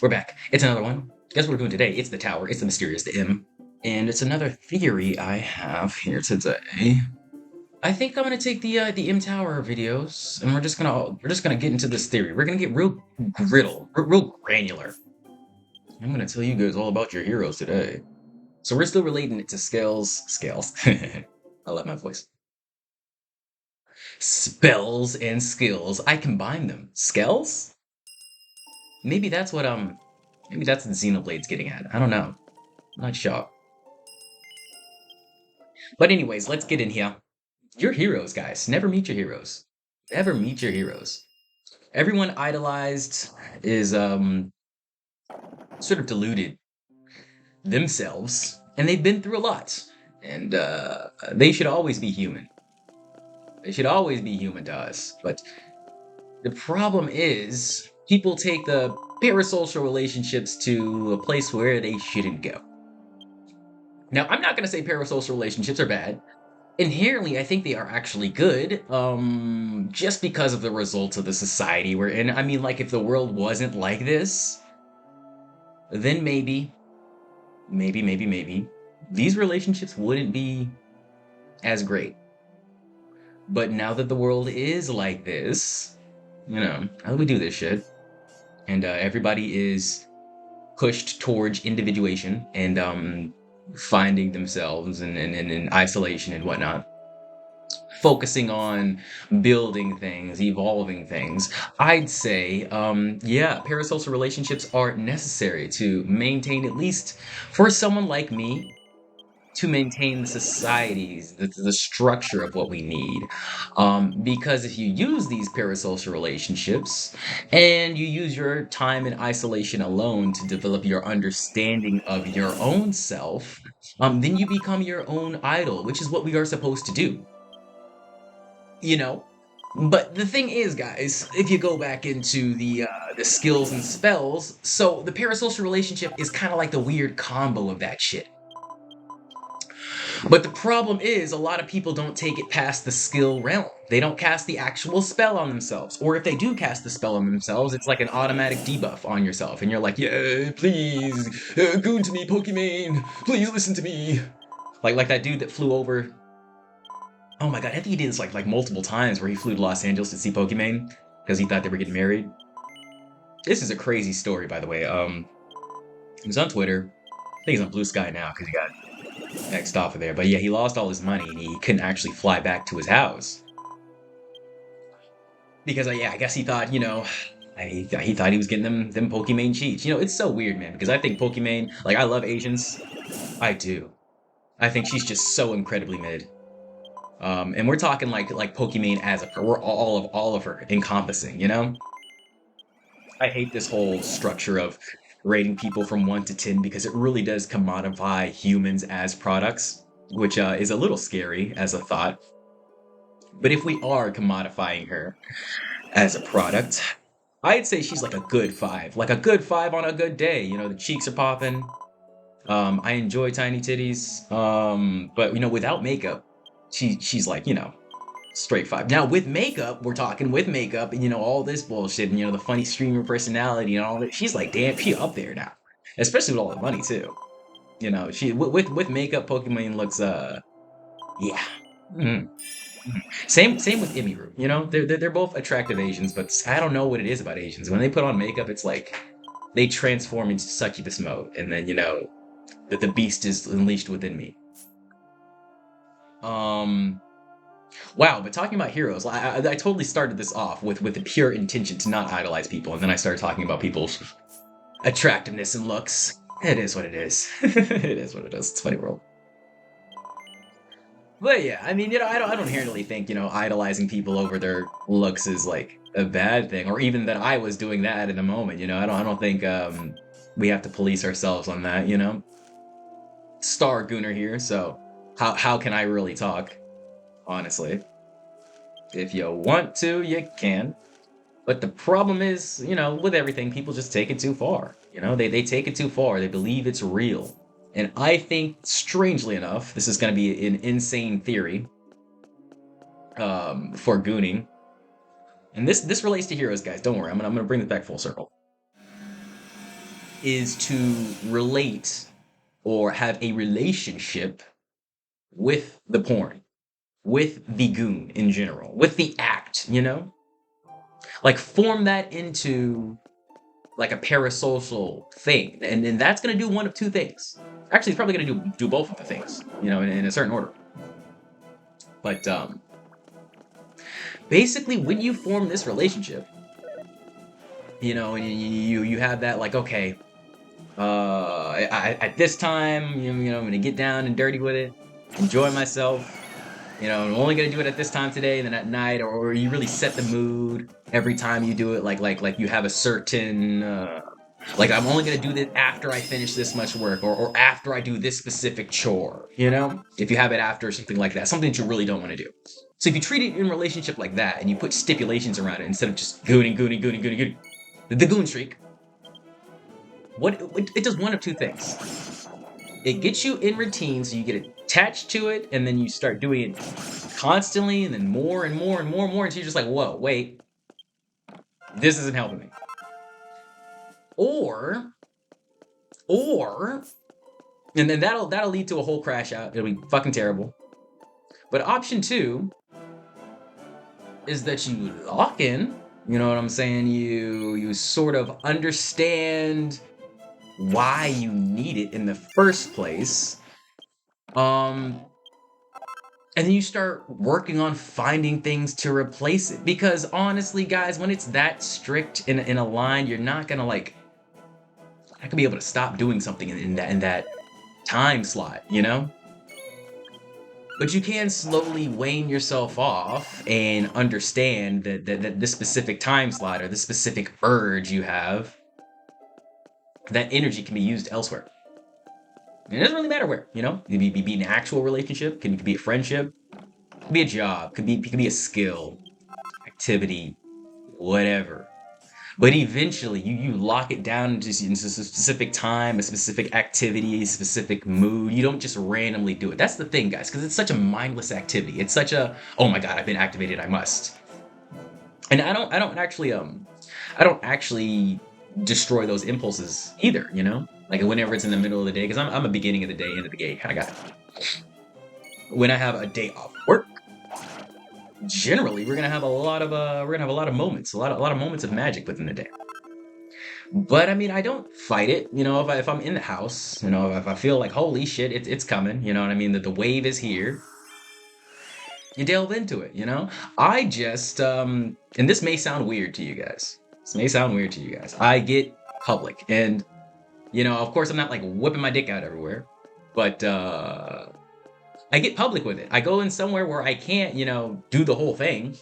We're back. It's another one. Guess what we're doing today? It's the tower. It's the mysterious, the M. And it's another theory I have here today. I think I'm gonna take the M Tower videos, and we're just gonna get into this theory. We're gonna get real real granular. I'm gonna tell you guys all about your heroes today. So we're still relating it to scales. I love my voice. Spells and skills. I combine them. Skills? Maybe that's what maybe that's what Xenoblade's getting at. I don't know. I'm not sure. But anyways, let's get in here. Your heroes, guys. Never meet your heroes. Never meet your heroes. Everyone idolized is sort of deluded themselves, and they've been through a lot. And they should always be human. They should always be human to us. But the problem is, people take the parasocial relationships to a place where they shouldn't go. Now, I'm not going to say parasocial relationships are bad. Inherently, I think they are actually good, just because of the results of the society we're in. I mean, like, if the world wasn't like this, then maybe, these relationships wouldn't be as great. But now that the world is like this, how do we do this shit? And everybody is pushed towards individuation and finding themselves in isolation and whatnot, focusing on building things, evolving things. I'd say, yeah, parasocial relationships are necessary to maintain, at least for someone like me, to maintain the societies, the structure of what we need. Because if you use these parasocial relationships and you use your time in isolation alone to develop your understanding of your own self, then you become your own idol, which is what we are supposed to do. you know. But the thing is, guys, if you go back into the skills and spells, so the parasocial relationship is kind of like the weird combo of that shit. But the problem is, a lot of people don't take it past the skill realm. They don't cast the actual spell on themselves. Or if they do cast the spell on themselves, it's like an automatic debuff on yourself. And you're like, yeah, please, goon to me, Pokimane. Please listen to me. Like that dude that flew over. Oh my god, I think he did this like multiple times where he flew to Los Angeles to see Pokimane because he thought they were getting married. This is a crazy story, by the way. He was on Twitter. I think he's on Blue Sky now because he got next off of there. But yeah, he lost all his money and he couldn't actually fly back to his house because yeah, I guess he thought he thought he was getting them Pokimane cheats. It's so weird, man. Because I think Pokimane, like, I love Asians. I do. I think she's just so incredibly mid. And we're talking like Pokimane as we're all of her encompassing. I hate this whole structure of rating people from 1 to 10 because it really does commodify humans as products, which is a little scary as a thought. But if we are commodifying her as a product, I'd say she's like a good 5. Like a good 5 on a good day. The cheeks are popping. I enjoy tiny titties. But without makeup, she's like, straight 5. Now with makeup, we're talking with makeup and all this bullshit and the funny streamer personality and all that. She's like, damn, she up there now, especially with all the money too. She with makeup, Pokimane looks yeah. Mhm. Same with Imiru. They're both attractive Asians, but I don't know what it is about Asians. When they put on makeup, it's like they transform into succubus mode, and then that the beast is unleashed within me. Um, Wow, but talking about heroes, I totally started this off with the pure intention to not idolize people, and then I started talking about people's attractiveness and looks. It is what it is. It is what it is. It's a funny world. But yeah, I mean, I don't inherently think idolizing people over their looks is like a bad thing, or even that I was doing that in the moment. I don't think we have to police ourselves on that. Star Gooner here, so how can I really talk? Honestly. If you want to, you can. But the problem is, with everything, people just take it too far. They take it too far. They believe it's real. And I think, strangely enough, this is going to be an insane theory for gooning. And this relates to heroes, guys. Don't worry. I'm gonna bring this back full circle. is to relate or have a relationship with the porn, with the goon in general, with the act, you know? Like form that into like a parasocial thing. And then that's gonna do one of two things. Actually, it's probably gonna do both of the things, you know, in a certain order. But basically when you form this relationship, you know, and you have that like, okay, at this time, you know, I'm gonna get down and dirty with it, enjoy myself. You know, I'm only gonna do it at this time today, and then at night, or you really set the mood every time you do it. Like you have a certain, like I'm only gonna do this after I finish this much work, or after I do this specific chore. You know, if you have it after something like that, something that you really don't want to do. So if you treat it in a relationship like that, and you put stipulations around it instead of just gooning, the goon streak, what it does one of two things. It gets you in routine, so you get attached to it, and then you start doing it constantly, and then more and more and more and more, until you're just like, whoa, wait, this isn't helping me. Or, and then that'll lead to a whole crash out. It'll be fucking terrible. But option two is that you lock in. You know what I'm saying? You sort of understand why you need it in the first place. And then you start working on finding things to replace it. Because honestly, guys, when it's that strict in a line, you're not gonna like. I could be able to stop doing something in that time slot, you know. But you can slowly wane yourself off and understand that this specific time slot or this specific urge you have, that energy can be used elsewhere. And it doesn't really matter where, you know? It could be an actual relationship, could be a friendship, could be a job, could be a skill, activity, whatever. But eventually, you lock it down into a specific time, a specific activity, a specific mood. You don't just randomly do it. That's the thing, guys, because it's such a mindless activity. It's such a, oh my god, I've been activated, I must. And I don't actually destroy those impulses either, you know? Like whenever it's in the middle of the day, because I'm a beginning of the day, end of the day kind of guy. When I have a day off work, generally we're gonna have a lot of moments, a lot of moments of magic within the day. But I mean, I don't fight it, you know. If I'm in the house, you know, if I feel like holy shit, it's coming, you know what I mean, that the wave is here, you delve into it, you know. I just and this may sound weird to you guys. I get public, and you know, of course, I'm not like whipping my dick out everywhere, but I get public with it. I go in somewhere where I can't, you know, do the whole thing,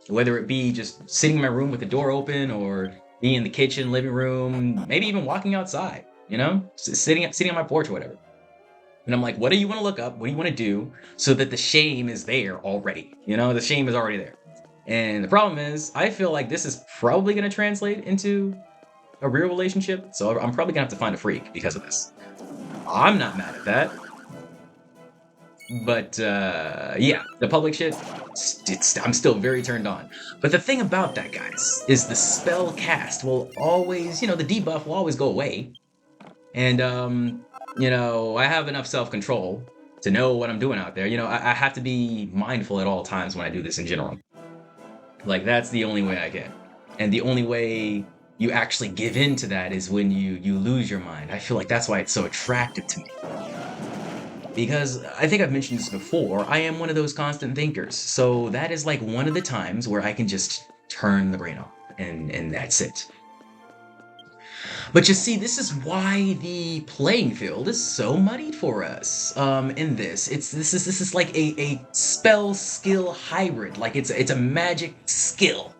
whether it be just sitting in my room with the door open, or be in the kitchen, living room, maybe even walking outside, you know, sitting on my porch or whatever. And I'm like, what do you want to look up? What do you want to do? So that the shame is there already. You know, the shame is already there. And the problem is, I feel like this is probably going to translate into a real relationship. So I'm probably going to have to find a freak because of this. I'm not mad at that. But yeah, the public shit, I'm still very turned on. But the thing about that, guys, is the spell cast will always, you know, the debuff will always go away. And you know, I have enough self-control to know what I'm doing out there. You know, I have to be mindful at all times when I do this in general. Like, that's the only way I can. And the only way you actually give in to that is when you lose your mind. I feel like that's why it's so attractive to me. Because I think I've mentioned this before, I am one of those constant thinkers. So that is like one of the times where I can just turn the brain off, and that's it. But you see, this is why the playing field is so muddied for us. In this, this is like a spell skill hybrid. Like it's a magic skill.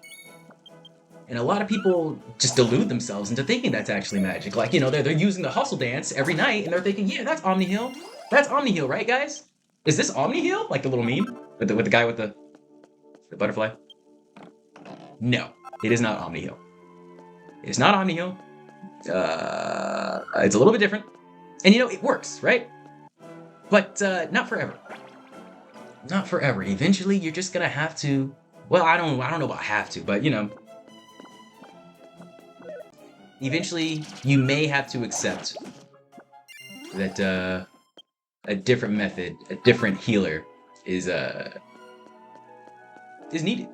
And a lot of people just delude themselves into thinking that's actually magic. Like, you know, they're using the hustle dance every night, and they're thinking, yeah, that's Omni Heal. That's Omni Heal, right, guys? Is this Omni Heal? Like the little meme with the guy with the butterfly? No, it is not Omni Heal. It's not Omni Heal. It's a little bit different, and you know, it works, right? But not forever. Not forever. Eventually, you're just gonna have to. Well, I don't know about have to, but you know, eventually you may have to accept that a different method, a different healer is needed.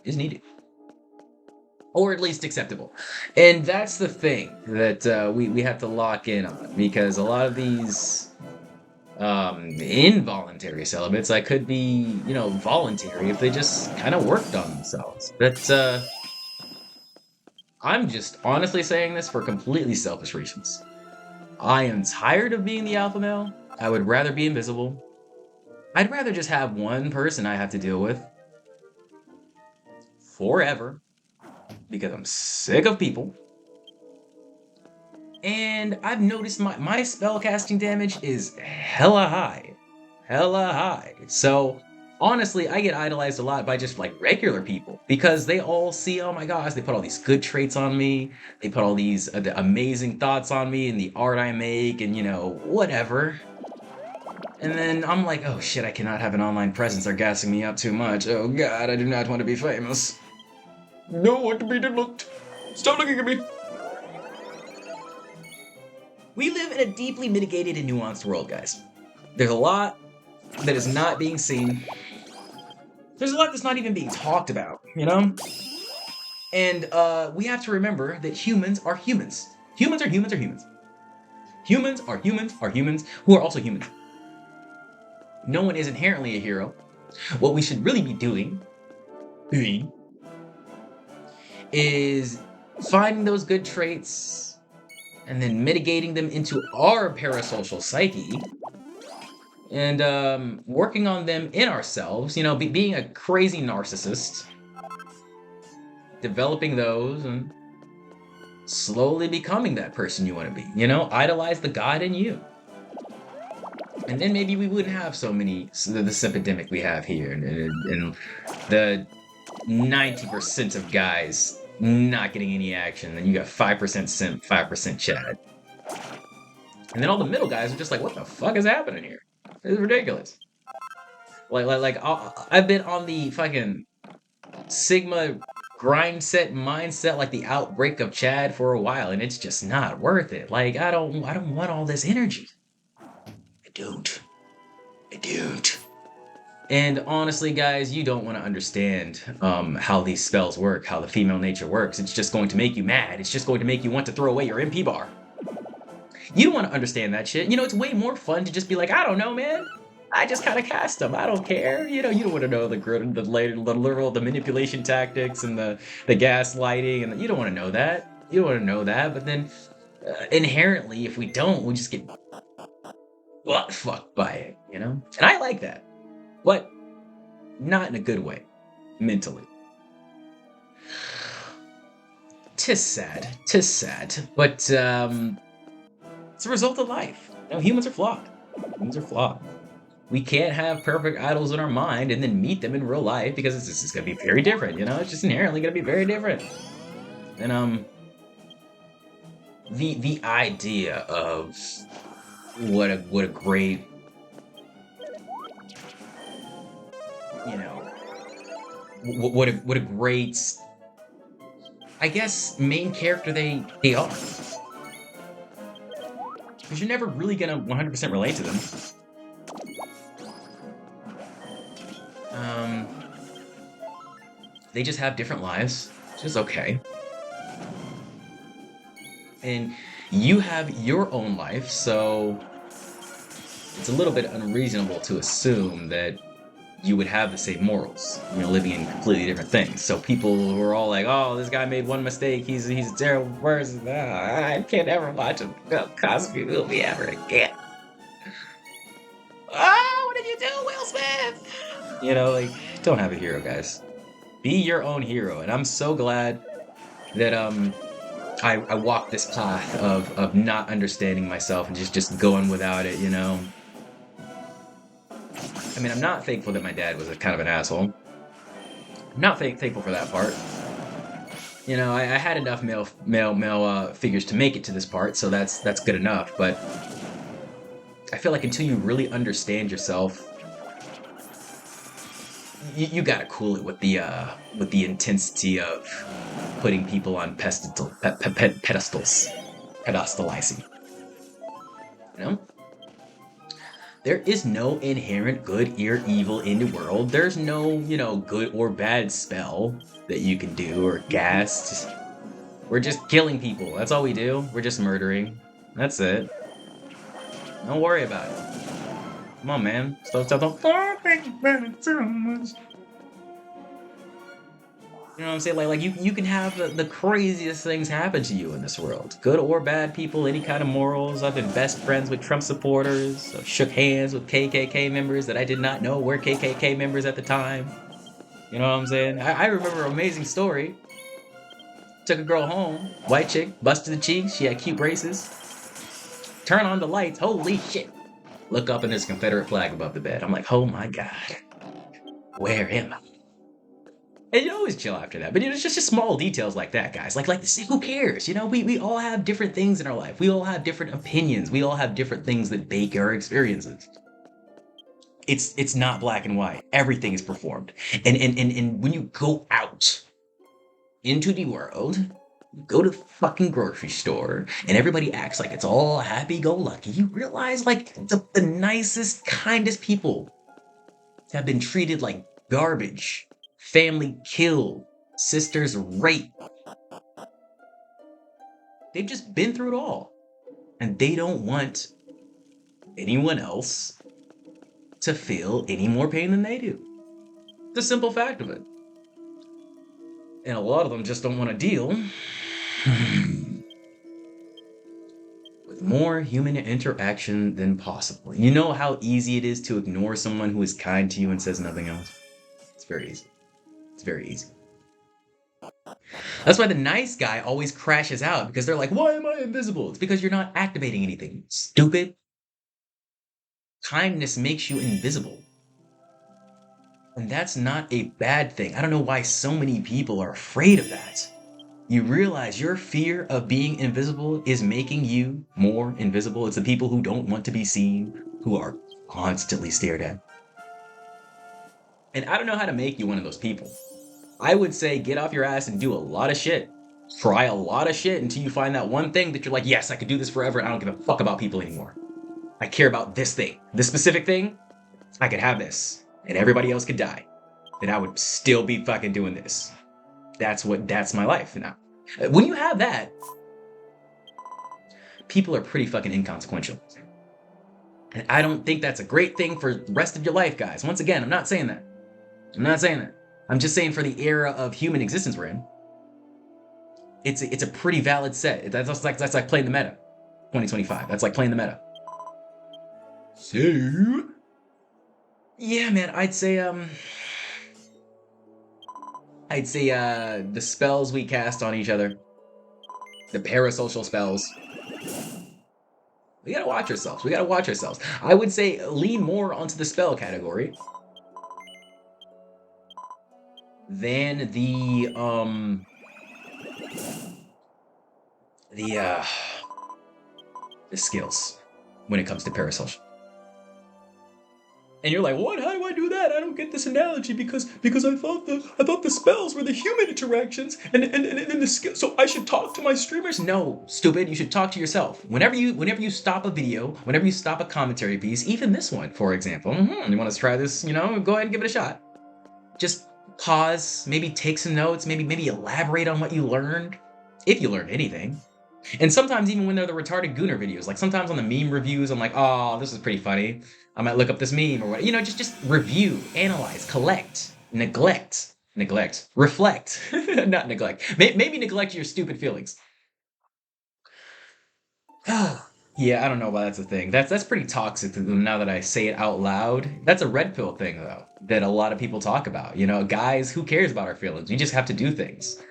Is needed. Or at least acceptable. And that's the thing that we have to lock in on, because a lot of these involuntary celibates, I could be, voluntary if they just kind of worked on themselves. But I'm just honestly saying this for completely selfish reasons. I am tired of being the alpha male. I would rather be invisible. I'd rather just have one person I have to deal with forever, because I'm sick of people. And I've noticed my spell casting damage is hella high. Hella high. So honestly, I get idolized a lot by just like regular people, because they all see, oh my gosh, they put all these good traits on me. They put all these amazing thoughts on me and the art I make and, whatever. And then I'm like, oh shit, I cannot have an online presence. They're gassing me up too much. Oh god, I do not want to be famous. Don't want to be looked. Stop looking at me. We live in a deeply mitigated and nuanced world, guys. There's a lot that is not being seen. There's a lot that's not even being talked about, And we have to remember that humans are humans. Humans are humans are humans. Humans are humans are humans who are also humans. No one is inherently a hero. What we should really be doing is finding those good traits and then mitigating them into our parasocial psyche and working on them in ourselves, being a crazy narcissist, developing those and slowly becoming that person you want to be, idolize the god in you. And then maybe we wouldn't have this epidemic we have here, and the 90% of guys not getting any action, and you got 5% simp, 5% Chad. And then all the middle guys are just like, what the fuck is happening here? It's ridiculous. Like I've been on the fucking Sigma grind set mindset, like the outbreak of Chad for a while, and it's just not worth it. Like I don't want all this energy. I don't. And honestly, guys, you don't want to understand how these spells work, how the female nature works. It's just going to make you mad. It's just going to make you want to throw away your MP bar. You don't want to understand that shit. It's way more fun to just be like, I don't know, man. I just kind of cast them. I don't care. You don't want to know the literal, the manipulation tactics and the gaslighting, and you don't want to know that. You don't want to know that. But then, inherently, if we don't, we just get butt fucked by it, And I like that, but not in a good way, mentally. Tis sad, but it's a result of life. Humans are flawed. We can't have perfect idols in our mind and then meet them in real life, because it's just gonna be very different, It's just inherently gonna be very different. And the idea of what a great, what a great, I guess, main character they are. Because you're never really gonna 100% relate to them. They just have different lives, which is okay. And you have your own life, so it's a little bit unreasonable to assume that you would have the same morals, living in completely different things. So people who are all like, oh, this guy made one mistake, he's a terrible person, I can't ever watch a Cosby movie ever again. Oh, what did you do, Will Smith? Don't have a hero, guys. Be your own hero. And I'm so glad that I walked this path of not understanding myself and just going without it, I mean, I'm not thankful that my dad was a kind of an asshole. I'm not thankful for that part. I had enough male figures to make it to this part, so that's good enough. But I feel like until you really understand yourself, you gotta cool it with the intensity of putting people on pedestals, pedestalizing. You know, there is no inherent good or evil in the world. There's no, good or bad spell that you can do or gas. We're just killing people. That's all we do. We're just murdering. That's it. Don't worry about it. Come on, man. Stop. Oh, thank you so much. You know what I'm saying? Like you can have the craziest things happen to you in this world. Good or bad people, any kind of morals. I've been best friends with Trump supporters. I've shook hands with KKK members that I did not know were KKK members at the time. You know what I'm saying? I remember an amazing story. Took a girl home, white chick, busted the cheeks, she had cute braces. Turn on the lights, holy shit. Look up and there's a Confederate flag above the bed. I'm like, oh my God, where am I? And you always chill after that. But it's just small details like that, guys. Like who cares? We all have different things in our life. We all have different opinions. We all have different things that bake our experiences. It's not black and white. Everything is performed. And when you go out into the world, go to the fucking grocery store, and everybody acts like it's all happy-go-lucky, you realize, like, the nicest, kindest people have been treated like garbage. Family killed. Sisters raped. They've just been through it all. And they don't want anyone else to feel any more pain than they do. The simple fact of it. And a lot of them just don't want to deal with more human interaction than possible. You know how easy it is to ignore someone who is kind to you and says nothing else? It's very easy. It's very easy. That's why the nice guy always crashes out, because they're like, why am I invisible? It's because you're not activating anything. Stupid. Kindness makes you invisible. And that's not a bad thing. I don't know why so many people are afraid of that. You realize your fear of being invisible is making you more invisible. It's the people who don't want to be seen, who are constantly stared at. And I don't know how to make you one of those people. I would say get off your ass and do a lot of shit. Try a lot of shit until you find that one thing that you're like, yes, I could do this forever and I don't give a fuck about people anymore. I care about this thing. This specific thing, I could have this. And everybody else could die. Then I would still be fucking doing this. That's my life now. When you have that, people are pretty fucking inconsequential. And I don't think that's a great thing for the rest of your life, guys. Once again, I'm not saying that. I'm just saying for the era of human existence we're in, it's a pretty valid set. That's like playing the meta. 2025. That's like playing the meta. So, yeah, man, I'd say the spells we cast on each other, the parasocial spells, we gotta watch ourselves. I would say lean more onto the spell category than the skills when it comes to parasocial. And you're like, what? How do I do that? I don't get this analogy because I thought the spells were the human interactions and the skill. So I should talk to my streamers? No, stupid. You should talk to yourself. Whenever you stop a video, whenever you stop a commentary piece, even this one, for example. You want to try this? Go ahead and give it a shot. Just pause. Maybe take some notes. Maybe elaborate on what you learned, if you learned anything. And sometimes even when they're the retarded gooner videos, like sometimes on the meme reviews, I'm like, oh, this is pretty funny. I might look up this meme or what, just review, analyze, collect, neglect, reflect, not neglect. Maybe neglect your stupid feelings. Yeah, I don't know why that's a thing. That's pretty toxic now that I say it out loud. That's a red pill thing though, that a lot of people talk about. Guys, who cares about our feelings? We just have to do things.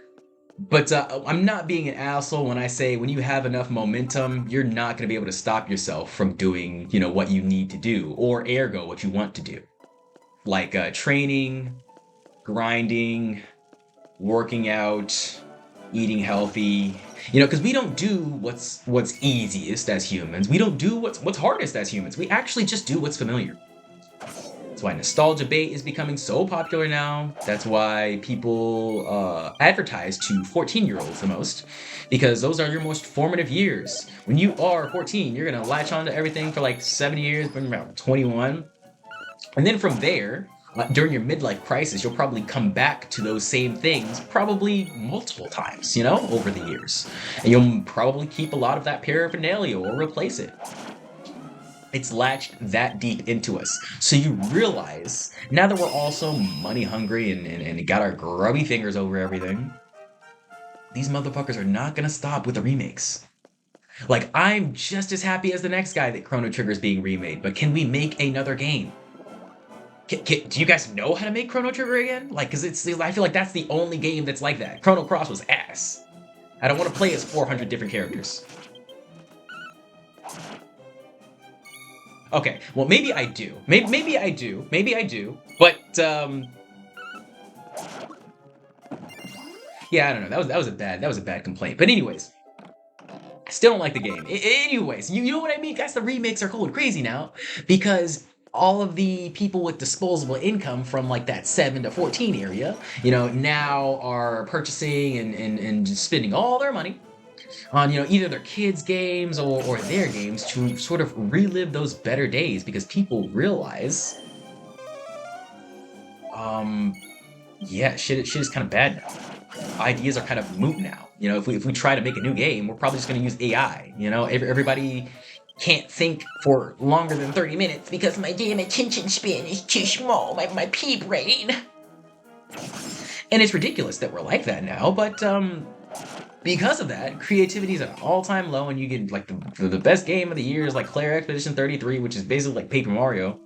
But I'm not being an asshole when I say when you have enough momentum, you're not going to be able to stop yourself from doing, what you need to do, or ergo, what you want to do. Like training, grinding, working out, eating healthy, because we don't do what's easiest as humans. We don't do what's hardest as humans. We actually just do what's familiar. That's why nostalgia bait is becoming so popular now. That's why people advertise to 14-year-olds the most, because those are your most formative years. When you are 14, you're gonna latch on to everything for like 7 years, when you're around 21. And then from there, during your midlife crisis, you'll probably come back to those same things probably multiple times, over the years. And you'll probably keep a lot of that paraphernalia or replace it. It's latched that deep into us. So you realize, now that we're also money hungry and got our grubby fingers over everything, these motherfuckers are not gonna stop with the remakes. Like, I'm just as happy as the next guy that Chrono Trigger is being remade, but can we make another game? Do you guys know how to make Chrono Trigger again? Like, because I feel like that's the only game that's like that. Chrono Cross was ass. I don't want to play as 400 different characters. Okay, well, maybe I do. Maybe I do. Maybe I do. But, yeah, I don't know. That was a bad complaint. But anyways, I still don't like the game. Anyways, you know what I mean? Guys, the remakes are going crazy now because all of the people with disposable income from like that 7 to 14 area, now are purchasing and just spending all their money on, either their kids' games or their games to sort of relive those better days because people realize, yeah, shit is kind of bad now. Ideas are kind of moot now. If we try to make a new game, we're probably just going to use AI. Everybody can't think for longer than 30 minutes because my damn attention span is too small, my pea brain. And it's ridiculous that we're like that now, but because of that, creativity is at an all-time low, and you get like the best game of the year is like Claire Expedition 33, which is basically like Paper Mario,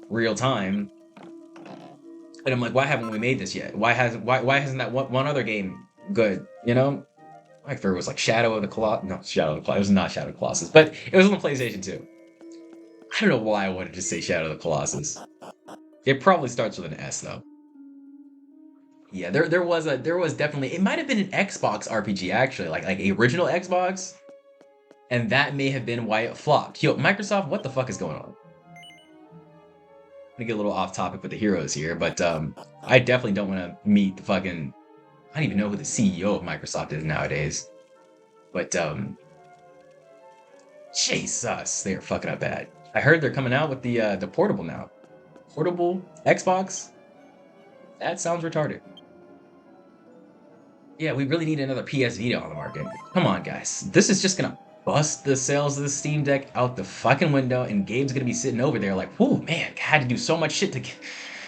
real time. And I'm like, why haven't we made this yet? Why hasn't that one other game good? I thought it was like Shadow of the Colossus. No, Shadow of the Colossus. It was not Shadow of the Colossus, but it was on the PlayStation 2. I don't know why I wanted to say Shadow of the Colossus. It probably starts with an S though. Yeah, there was definitely, it might have been an Xbox RPG actually, like a original Xbox, and that may have been why it flopped. Yo, Microsoft, what the fuck is going on? I'm gonna get a little off topic with the heroes here, but I definitely don't want to meet the fucking, I don't even know who the CEO of Microsoft is nowadays. But Jesus, they are fucking up bad. I heard they're coming out with the portable now. Portable Xbox? That sounds retarded. Yeah, we really need another PS Vita on the market. Come on, guys. This is just gonna bust the sales of the Steam Deck out the fucking window, and Gabe's gonna be sitting over there like, whoa, man, I had to do so much shit to get...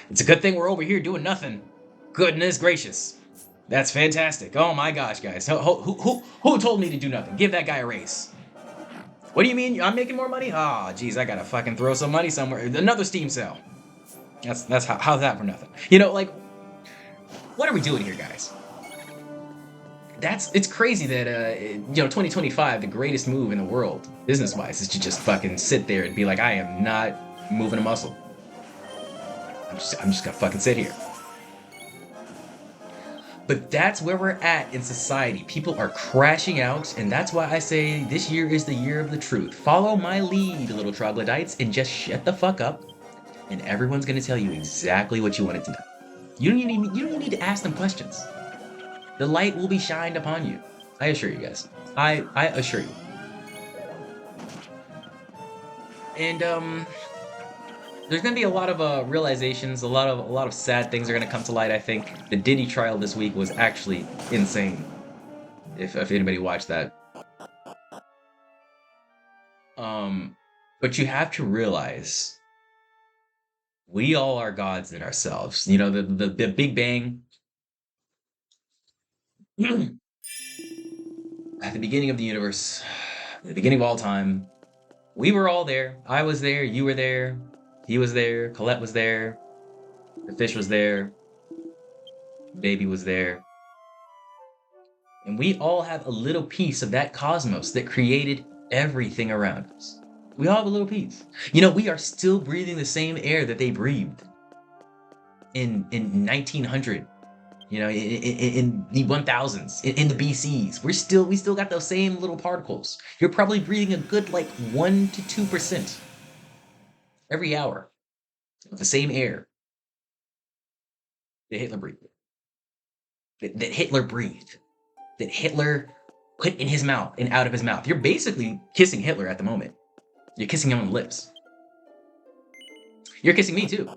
It's a good thing we're over here doing nothing. Goodness gracious. That's fantastic. Oh my gosh, guys. Who told me to do nothing? Give that guy a raise. What do you mean? I'm making more money? Ah, oh, geez, I gotta fucking throw some money somewhere. Another Steam sale. How's that for nothing? Like, what are we doing here, guys? It's crazy that 2025, the greatest move in the world, business-wise, is to just fucking sit there and be like, I am not moving a muscle. I'm just gonna fucking sit here. But that's where we're at in society. People are crashing out, and that's why I say this year is the year of the truth. Follow my lead, little troglodytes, and just shut the fuck up, and everyone's gonna tell you exactly what you wanted to know. You don't even need to ask them questions. The light will be shined upon you. I assure you guys. I assure you. And there's gonna be a lot of realizations, a lot of sad things are gonna come to light. I think the Diddy trial this week was actually insane. If anybody watched that. But you have to realize we all are gods in ourselves. The Big Bang. At the beginning of the universe, at the beginning of all time, we were all there. I was there, you were there, he was there, Colette was there, the fish was there, baby was there. And we all have a little piece of that cosmos that created everything around us. We all have a little piece. We are still breathing the same air that they breathed in 1900. In the 1000s, in the BCs, we still got those same little particles. You're probably breathing a good 1 to 2% every hour. The same air that Hitler breathed. That Hitler breathed. That Hitler put in his mouth and out of his mouth. You're basically kissing Hitler at the moment. You're kissing him on the lips. You're kissing me too.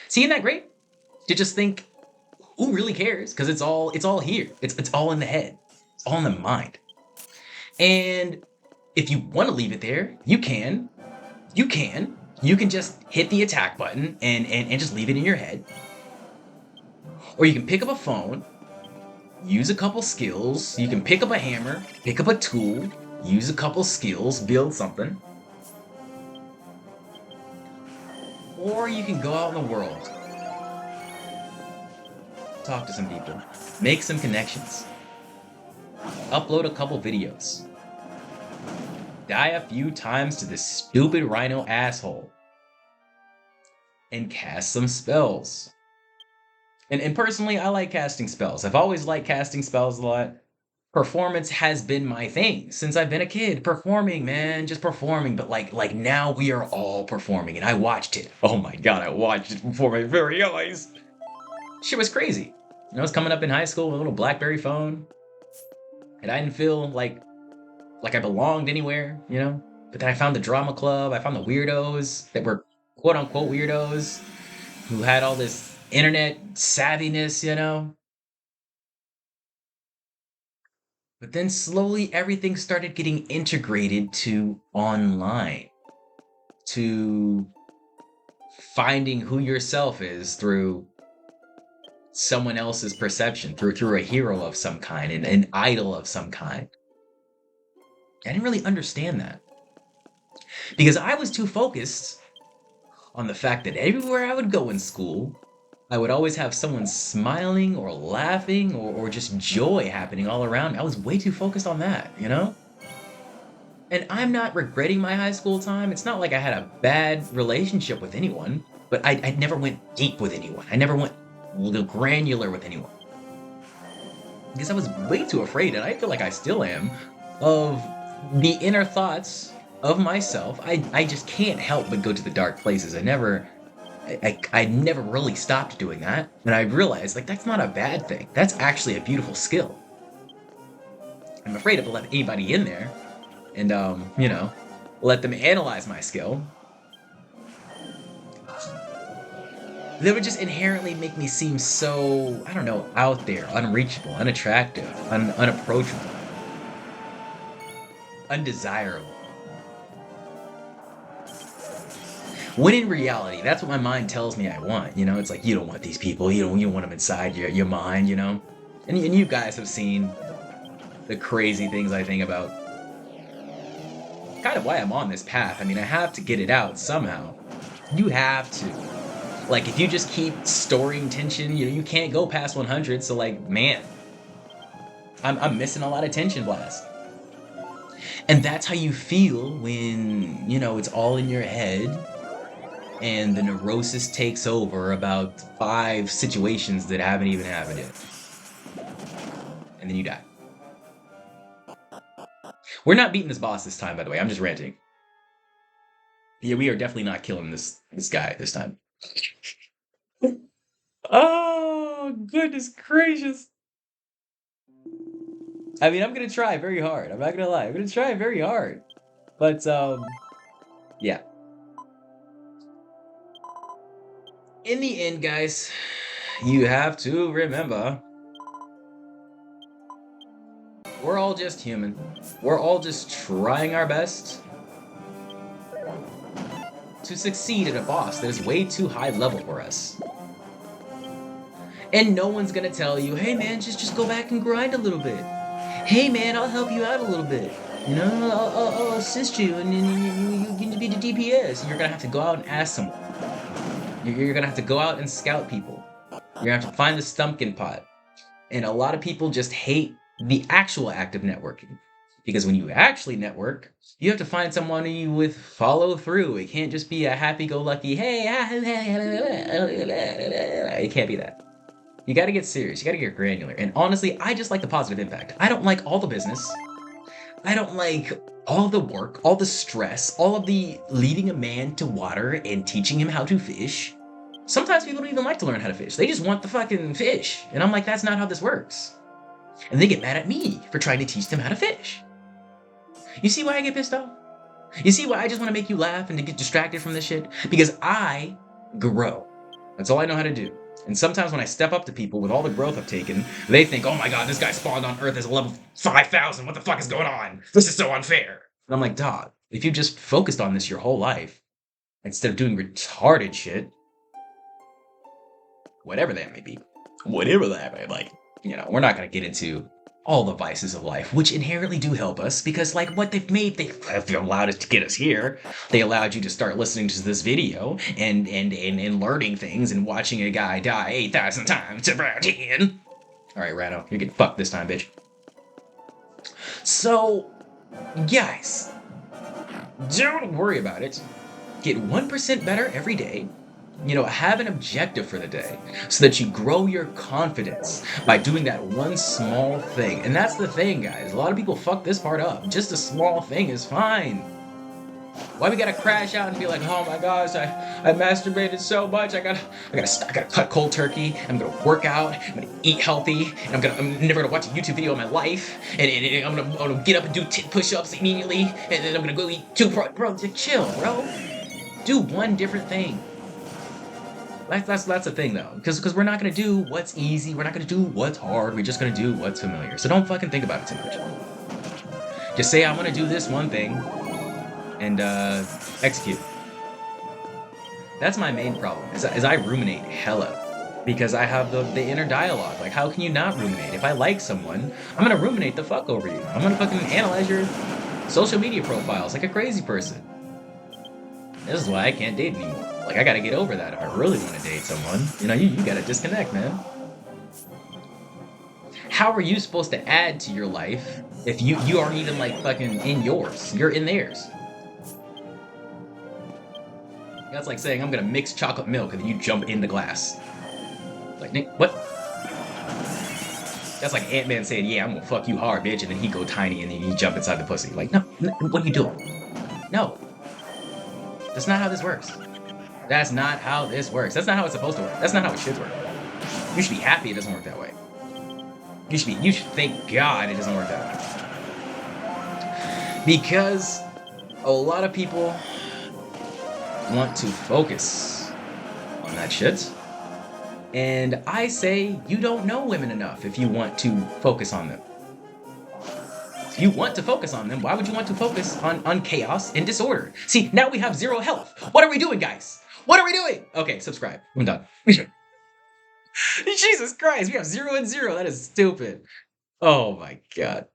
See, isn't that great? To just think, who really cares? Because it's all here. It's all in the head. It's all in the mind. And if you want to leave it there, you can. You can. You can just hit the attack button and just leave it in your head. Or you can pick up a phone, use a couple skills. You can pick up a hammer, pick up a tool, use a couple skills, build something. Or you can go out in the world, talk to some people, make some connections, upload a couple videos, die a few times to this stupid rhino asshole, and cast some spells. And personally, I like casting spells. I've always liked casting spells a lot. Performance has been my thing since I've been a kid. Performing, man, just performing. But like now we are all performing, and I watched it. Oh my god, I watched it before my very eyes. Shit was crazy. I was coming up in high school with a little BlackBerry phone, and I didn't feel like I belonged anywhere, you know. But then I found the drama club. I found the weirdos that were quote unquote weirdos who had all this internet savviness, you know. But then slowly everything started getting integrated to online, to finding who yourself is through someone else's perception, through a hero of some kind, an idol of some kind. I didn't really understand that because I was too focused on the fact that everywhere I would go in school, I would always have someone smiling or laughing or just joy happening all around me. I was way too focused on that, you know? And I'm not regretting my high school time. It's not like I had a bad relationship with anyone, but I never went deep with anyone. I never went granular with anyone. Because I was way too afraid, and I feel like I still am, of the inner thoughts of myself. I just can't help but go to the dark places. I never really stopped doing that. And I realized, like, that's not a bad thing. That's actually a beautiful skill. I'm afraid to let anybody in there and, let them analyze my skill. They would just inherently make me seem so, I don't know, out there, unreachable, unattractive, unapproachable, undesirable. When in reality, that's what my mind tells me I want, you know? It's like, you don't want these people, you don't want them inside your mind, you know? And you guys have seen the crazy things I think about. Kind of why I'm on this path. I mean, I have to get it out somehow. You have to. Like, if you just keep storing tension, you can't go past 100, so like, man, I'm missing a lot of tension blast. And that's how you feel when, it's all in your head and the neurosis takes over about 5 situations that haven't even happened yet. And then you die. We're not beating this boss this time, by the way. I'm just ranting. Yeah, we are definitely not killing this guy this time. Oh, goodness gracious. I mean, I'm going to try very hard. I'm not going to lie. I'm going to try very hard. But, yeah. In the end, guys, you have to remember, we're all just human. We're all just trying our best to succeed at a boss that is way too high level for us. And no one's gonna tell you, hey man, just go back and grind a little bit. Hey man, I'll help you out a little bit. I'll assist you and you get to be the DPS. You're gonna have to go out and ask someone. You're gonna have to go out and scout people. You're gonna have to find the stumpkin pot. And a lot of people just hate the actual act of networking. Because when you actually network, you have to find someone with follow through. It can't just be a happy-go-lucky, hey, it can't be that. You gotta get serious. You gotta get granular. And honestly, I just like the positive impact. I don't like all the business. I don't like all the work, all the stress, all of the leading a man to water and teaching him how to fish. Sometimes people don't even like to learn how to fish. They just want the fucking fish. And I'm like, that's not how this works. And they get mad at me for trying to teach them how to fish. You see why I get pissed off? You see why I just want to make you laugh and to get distracted from this shit? Because I grow. That's all I know how to do. And sometimes when I step up to people with all the growth I've taken, they think, oh my god, this guy spawned on Earth as a level 5,000. What the fuck is going on? This is so unfair. And I'm like, dog, if you just focused on this your whole life, instead of doing retarded shit, whatever that may be, like, you know, we're not going to get into all the vices of life, which inherently do help us, because like what they've made, they've allowed us to get us here. They allowed you to start listening to this video and learning things and watching a guy die 8,000 times around here. All right, Rano, you're getting fucked this time, bitch. So, guys, don't worry about it. Get 1% better every day. You know, have an objective for the day so that you grow your confidence by doing that one small thing. And that's the thing, guys. A lot of people fuck this part up. Just a small thing is fine. Why we gotta crash out and be like, oh my gosh, I masturbated so much. I gotta cut cold turkey. I'm gonna work out. I'm gonna eat healthy. And I'm never gonna watch a YouTube video in my life. And I'm gonna get up and do 10 push-ups immediately. And then I'm gonna go eat 2. Bro, just chill, bro. Do one different thing. That's the thing though, because we're not gonna do what's easy, we're not gonna do what's hard, we're just gonna do what's familiar. So don't fucking think about it too much. Just say I'm gonna do this one thing and execute. That's my main problem, is I ruminate hella because I have the inner dialogue. Like, how can you not ruminate? If I like someone, I'm gonna ruminate the fuck over you. I'm gonna fucking analyze your social media profiles like a crazy person. This is why I can't date anymore. Like, I gotta get over that if I really want to date someone. You know, you gotta disconnect, man. How are you supposed to add to your life if you aren't even, like, fucking in yours? You're in theirs. That's like saying, I'm gonna mix chocolate milk and then you jump in the glass. Like, Nick, what? That's like Ant-Man saying, yeah, I'm gonna fuck you hard, bitch, and then he go tiny and then you jump inside the pussy. Like, no, what are you doing? No. That's not how this works. That's not how this works. That's not how it's supposed to work. That's not how it should work. You should be happy it doesn't work that way. You should thank God it doesn't work that way. Because a lot of people want to focus on that shit. And I say you don't know women enough if you want to focus on them. If you want to focus on them, why would you want to focus on chaos and disorder? See, now we have 0 health. What are we doing, guys? What are we doing? Okay, subscribe. I'm done. Jesus Christ, we have 0 and 0. That is stupid. Oh my God.